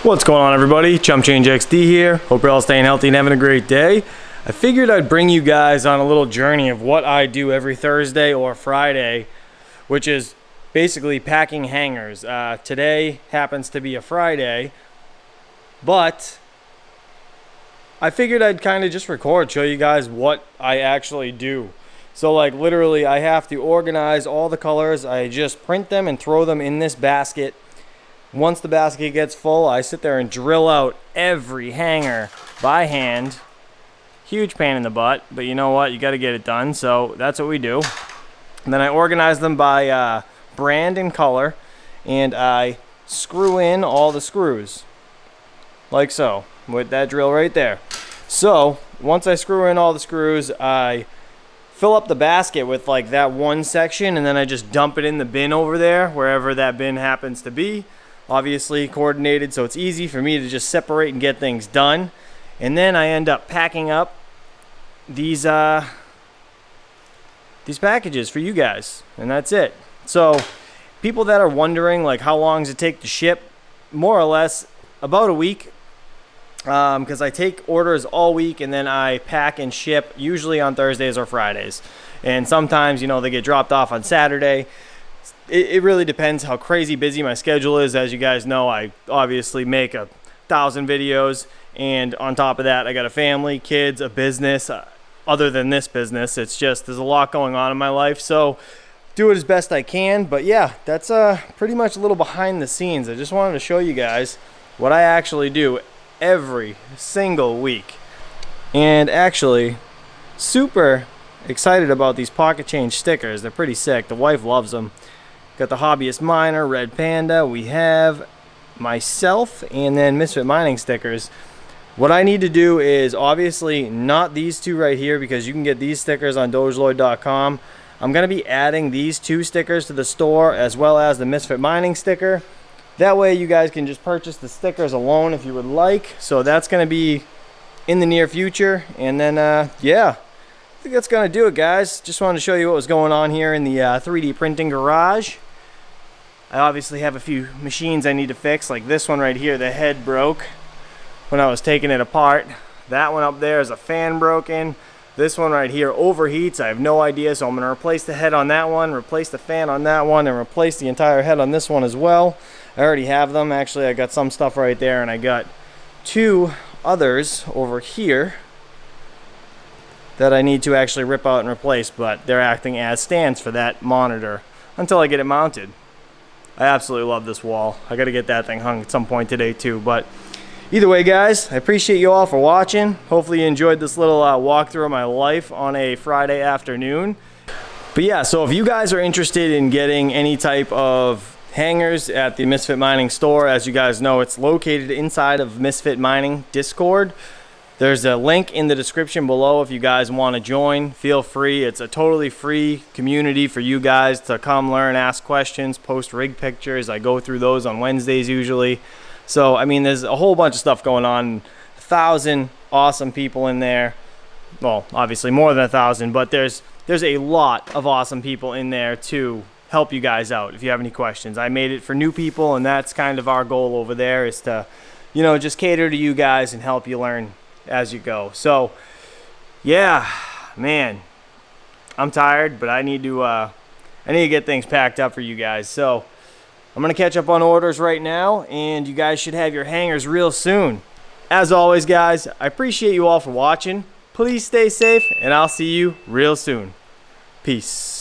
What's going on, everybody? Chump Change XD here. Hope you're all staying healthy and having a great day. I figured I'd bring you guys on a little journey of what I do every Thursday or Friday, which is basically packing hangers. Today happens to be a Friday, but I figured I'd kind of just record, show you guys what I actually do. So like literally I have to organize all the colors. I just print them and throw them in this basket. Once the basket gets full, I sit there and drill out every hanger by hand. Huge pain in the butt, but you know what? You got to get it done, so that's what we do. And then I organize them by brand and color, and I screw in all the screws, like so, with that drill right there. So once I screw in all the screws, I fill up the basket with like that one section, and then I just dump it in the bin over there, wherever that bin happens to be. Obviously coordinated, so it's easy for me to just separate and get things done. And then I end up packing up these packages for you guys, and that's it. So people that are wondering like how long does it take to ship, more or less about a week, because I take orders all week and then I pack and ship usually on Thursdays or Fridays, and sometimes, you know, they get dropped off on Saturday. It really depends how crazy busy my schedule is. As you guys know, I obviously make 1,000 videos, and on top of that I got a family, kids, a business. Other than this business, it's just there's a lot going on in my life, so do it as best I can. But yeah, that's pretty much a little behind the scenes. I just wanted to show you guys what I actually do every single week, and actually super excited about these pocket change stickers. They're pretty sick. The wife loves them. Got the Hobbyist Miner, Red Panda, we have myself, and then Misfit Mining stickers. What I need to do is obviously not these two right here, because you can get these stickers on dogelloyd.com. I'm going to be adding these two stickers to the store, as well as the Misfit Mining sticker. That way you guys can just purchase the stickers alone if you would like. So that's going to be in the near future. And then yeah, I think that's going to do it, guys. Just wanted to show you what was going on here in the 3D printing garage. I obviously have a few machines I need to fix, like this one right here. The head broke when I was taking it apart. That one up there is a fan broken. This one right here overheats. I have no idea, so I'm going to replace the head on that one, replace the fan on that one, and replace the entire head on this one as well. I already have them. Actually, I got some stuff right there, and I got two others over here that I need to actually rip out and replace, but they're acting as stands for that monitor until I get it mounted. I absolutely love this wall. I got to get that thing hung at some point today too. But either way, guys, I appreciate you all for watching. Hopefully you enjoyed this little walkthrough of my life on a Friday afternoon. But yeah, so if you guys are interested in getting any type of hangers at the Misfit Mining store, as you guys know, it's located inside of Misfit Mining Discord. There's a link in the description below if you guys want to join. Feel free. It's a totally free community for you guys to come learn, ask questions, post rig pictures. I go through those on Wednesdays usually. So, I mean, there's a whole bunch of stuff going on. 1,000 awesome people in there. Well, obviously more than 1,000, but there's a lot of awesome people in there to help you guys out if you have any questions. I made it for new people, and that's kind of our goal over there, is to, you know, just cater to you guys and help you learn as you go. So yeah, man, I'm tired, but I need to get things packed up for you guys. So I'm gonna catch up on orders right now, and you guys should have your hangers real soon. As always, guys, I appreciate you all for watching. Please stay safe, and I'll see you real soon. Peace.